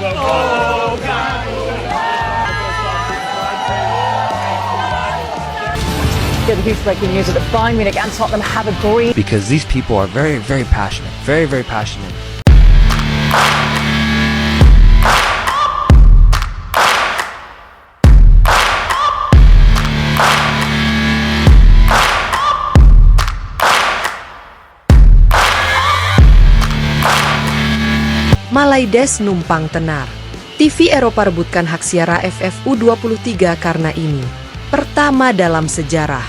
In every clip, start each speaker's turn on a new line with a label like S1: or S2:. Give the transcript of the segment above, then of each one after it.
S1: The huge breaking news is that Bayern Munich and Tottenham have agreed.
S2: Because these people are very, very passionate. Very, very passionate.
S3: Malaides numpang tenar. TV Eropa rebutkan hak siara AFF U23 karena ini. Pertama dalam sejarah.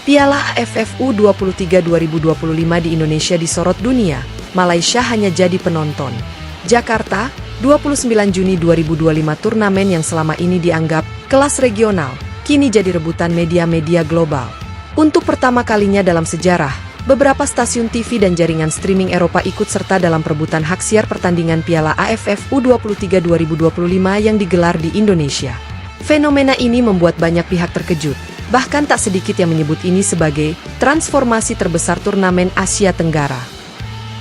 S3: Piala AFF U23 2025 di Indonesia disorot dunia. Malaysia hanya jadi penonton. Jakarta, 29 Juni 2025. Turnamen yang selama ini dianggap kelas regional, kini jadi rebutan media-media global. Untuk pertama kalinya dalam sejarah, beberapa stasiun TV dan jaringan streaming Eropa ikut serta dalam perebutan hak siar pertandingan Piala AFF U23 2025 yang digelar di Indonesia. Fenomena ini membuat banyak pihak terkejut, bahkan tak sedikit yang menyebut ini sebagai transformasi terbesar turnamen Asia Tenggara.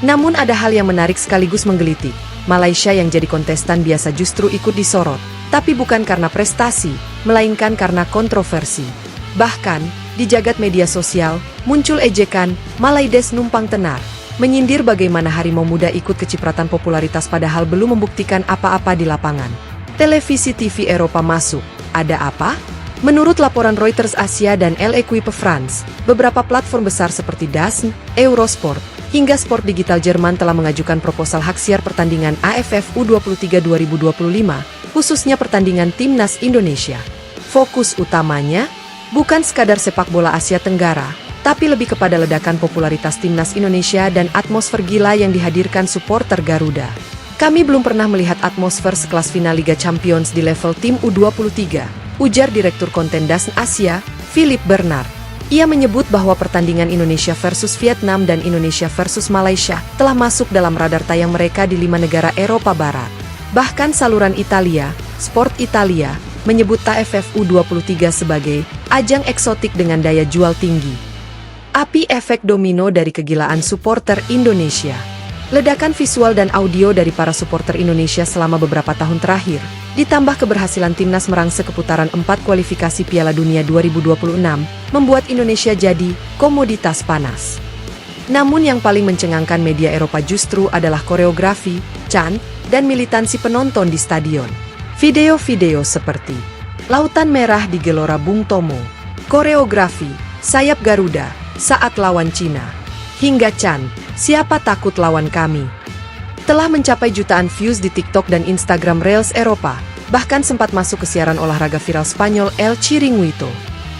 S3: Namun ada hal yang menarik sekaligus menggelitik. Malaysia yang jadi kontestan biasa justru ikut disorot, tapi bukan karena prestasi, melainkan karena kontroversi. Bahkan, di jagat media sosial, muncul ejekan, Malaides numpang tenar, menyindir bagaimana harimau muda ikut kecipratan popularitas padahal belum membuktikan apa-apa di lapangan. Televisi TV Eropa masuk, ada apa? Menurut laporan Reuters Asia dan L'Equipe France, beberapa platform besar seperti DAZN, Eurosport, hingga Sport Digital Jerman telah mengajukan proposal hak siar pertandingan AFF U23 2025, khususnya pertandingan Timnas Indonesia. Fokus utamanya bukan sekadar sepak bola Asia Tenggara, tapi lebih kepada ledakan popularitas Timnas Indonesia dan atmosfer gila yang dihadirkan supporter Garuda. Kami belum pernah melihat atmosfer sekelas final Liga Champions di level tim U23, ujar Direktur Konten DAZN Asia, Philip Bernard. Ia menyebut bahwa pertandingan Indonesia versus Vietnam dan Indonesia versus Malaysia telah masuk dalam radar tayang mereka di 5 negara Eropa Barat. Bahkan saluran Italia, Sport Italia, menyebut AFF U23 sebagai ajang eksotik dengan daya jual tinggi. Api efek domino dari kegilaan supporter Indonesia. Ledakan visual dan audio dari para supporter Indonesia selama beberapa tahun terakhir, ditambah keberhasilan timnas merangsek keputaran 4 kualifikasi Piala Dunia 2026, membuat Indonesia jadi komoditas panas. Namun yang paling mencengangkan media Eropa justru adalah koreografi, chant, dan militansi penonton di stadion. Video-video seperti Lautan Merah di Gelora Bung Tomo, koreografi, sayap Garuda, saat lawan Cina, hingga chant, siapa takut lawan kami, telah mencapai jutaan views di TikTok dan Instagram Reels Eropa, bahkan sempat masuk ke siaran olahraga viral Spanyol El Chiringuito.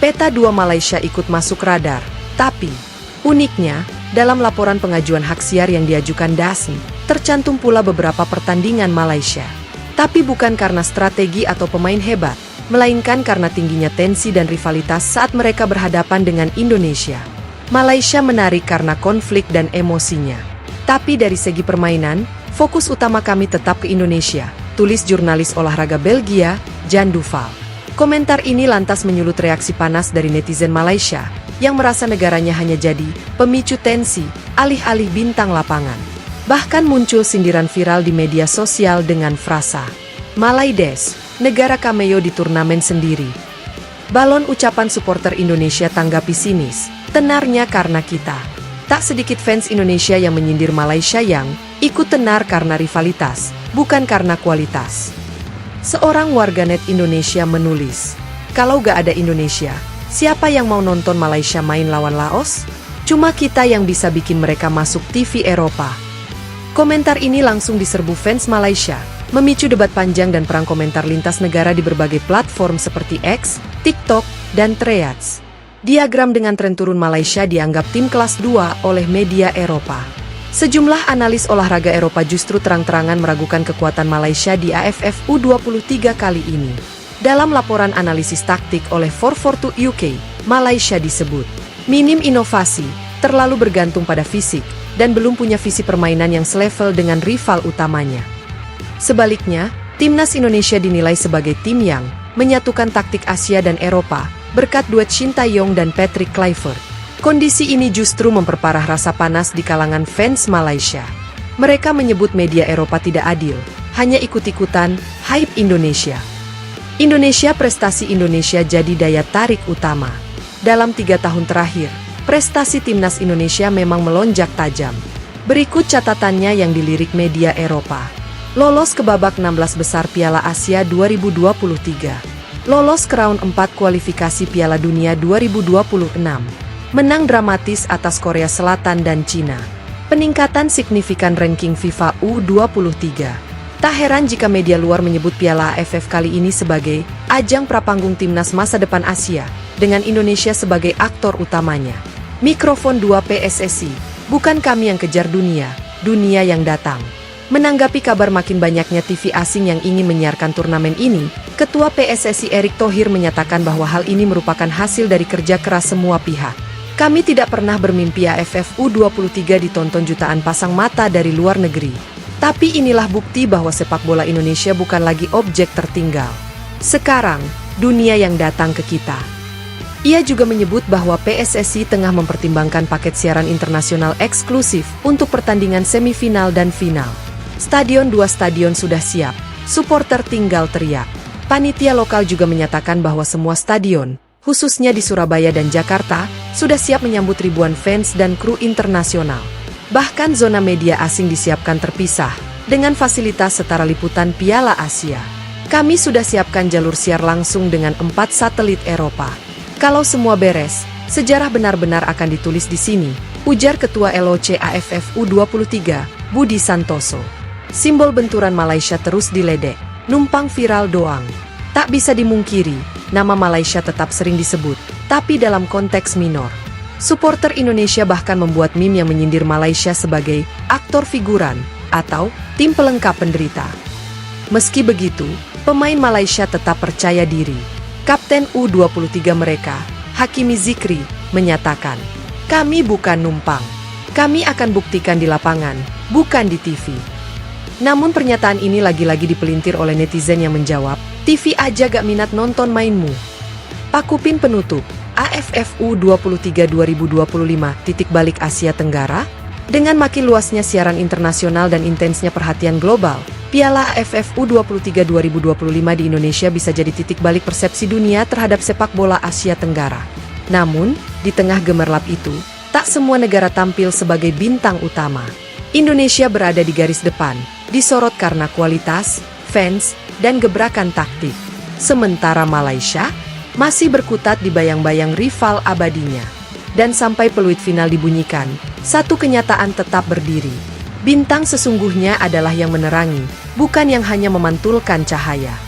S3: Peta 2 Malaysia ikut masuk radar, tapi uniknya, dalam laporan pengajuan hak siar yang diajukan DAZN, tercantum pula beberapa pertandingan Malaysia. Tapi bukan karena strategi atau pemain hebat, melainkan karena tingginya tensi dan rivalitas saat mereka berhadapan dengan Indonesia. Malaysia menarik karena konflik dan emosinya. Tapi dari segi permainan, fokus utama kami tetap ke Indonesia, tulis jurnalis olahraga Belgia, Jan Duval. Komentar ini lantas menyulut reaksi panas dari netizen Malaysia, yang merasa negaranya hanya jadi pemicu tensi, alih-alih bintang lapangan. Bahkan muncul sindiran viral di media sosial dengan frasa, Malaides, negara cameo di turnamen sendiri. Balon ucapan supporter Indonesia tanggapi sinis, tenarnya karena kita. Tak sedikit fans Indonesia yang menyindir Malaysia yang ikut tenar karena rivalitas, bukan karena kualitas. Seorang warganet Indonesia menulis, kalau gak ada Indonesia, siapa yang mau nonton Malaysia main lawan Laos? Cuma kita yang bisa bikin mereka masuk TV Eropa. Komentar ini langsung diserbu fans Malaysia, memicu debat panjang dan perang komentar lintas negara di berbagai platform seperti X, TikTok, dan Threads. Diagram dengan tren turun Malaysia dianggap tim kelas 2 oleh media Eropa. Sejumlah analis olahraga Eropa justru terang-terangan meragukan kekuatan Malaysia di AFF U23 kali ini. Dalam laporan analisis taktik oleh 442 UK, Malaysia disebut minim inovasi, terlalu bergantung pada fisik, dan belum punya visi permainan yang selevel dengan rival utamanya. Sebaliknya, timnas Indonesia dinilai sebagai tim yang menyatukan taktik Asia dan Eropa, berkat duet Shin Tae-yong dan Patrick Kluivert. Kondisi ini justru memperparah rasa panas di kalangan fans Malaysia. Mereka menyebut media Eropa tidak adil, hanya ikut-ikutan hype Indonesia. Indonesia, prestasi Indonesia jadi daya tarik utama. Dalam 3 tahun terakhir, prestasi timnas Indonesia memang melonjak tajam. Berikut catatannya yang dilirik media Eropa. Lolos ke babak 16 besar Piala Asia 2023. Lolos ke round 4 kualifikasi Piala Dunia 2026. Menang dramatis atas Korea Selatan dan Cina. Peningkatan signifikan ranking FIFA U23. Tak heran jika media luar menyebut Piala AFF kali ini sebagai ajang prapanggung timnas masa depan Asia, dengan Indonesia sebagai aktor utamanya. Mikrofon 2 PSSI, bukan kami yang kejar dunia, dunia yang datang. Menanggapi kabar makin banyaknya TV asing yang ingin menyiarkan turnamen ini, Ketua PSSI Erick Thohir menyatakan bahwa hal ini merupakan hasil dari kerja keras semua pihak. Kami tidak pernah bermimpi AFF U23 ditonton jutaan pasang mata dari luar negeri. Tapi inilah bukti bahwa sepak bola Indonesia bukan lagi objek tertinggal. Sekarang, dunia yang datang ke kita. Ia juga menyebut bahwa PSSI tengah mempertimbangkan paket siaran internasional eksklusif untuk pertandingan semifinal dan final. 2 stadion sudah siap, supporter tinggal teriak. Panitia lokal juga menyatakan bahwa semua stadion, khususnya di Surabaya dan Jakarta, sudah siap menyambut ribuan fans dan kru internasional. Bahkan zona media asing disiapkan terpisah, dengan fasilitas setara liputan Piala Asia. Kami sudah siapkan jalur siar langsung dengan 4 satelit Eropa. Kalau semua beres, sejarah benar-benar akan ditulis di sini, ujar Ketua LOC AFF U23, Budi Santoso. Simbol benturan Malaysia terus diledek, numpang viral doang. Tak bisa dimungkiri, nama Malaysia tetap sering disebut, tapi dalam konteks minor. Supporter Indonesia bahkan membuat meme yang menyindir Malaysia sebagai aktor figuran atau tim pelengkap penderita. Meski begitu, pemain Malaysia tetap percaya diri. Kapten U23 mereka, Hakimi Zikri, menyatakan, "Kami bukan numpang. Kami akan buktikan di lapangan, bukan di TV." Namun pernyataan ini lagi-lagi dipelintir oleh netizen yang menjawab, "TV aja gak minat nonton mainmu." Pakupin penutup. AFF U23 2025 titik balik Asia Tenggara? Dengan makin luasnya siaran internasional dan intensnya perhatian global, Piala AFF U23 2025 di Indonesia bisa jadi titik balik persepsi dunia terhadap sepak bola Asia Tenggara. Namun, di tengah gemerlap itu, tak semua negara tampil sebagai bintang utama. Indonesia berada di garis depan, disorot karena kualitas, fans, dan gebrakan taktik. Sementara Malaysia masih berkutat di bayang-bayang rival abadinya. Dan sampai peluit final dibunyikan, satu kenyataan tetap berdiri. Bintang sesungguhnya adalah yang menerangi, bukan yang hanya memantulkan cahaya.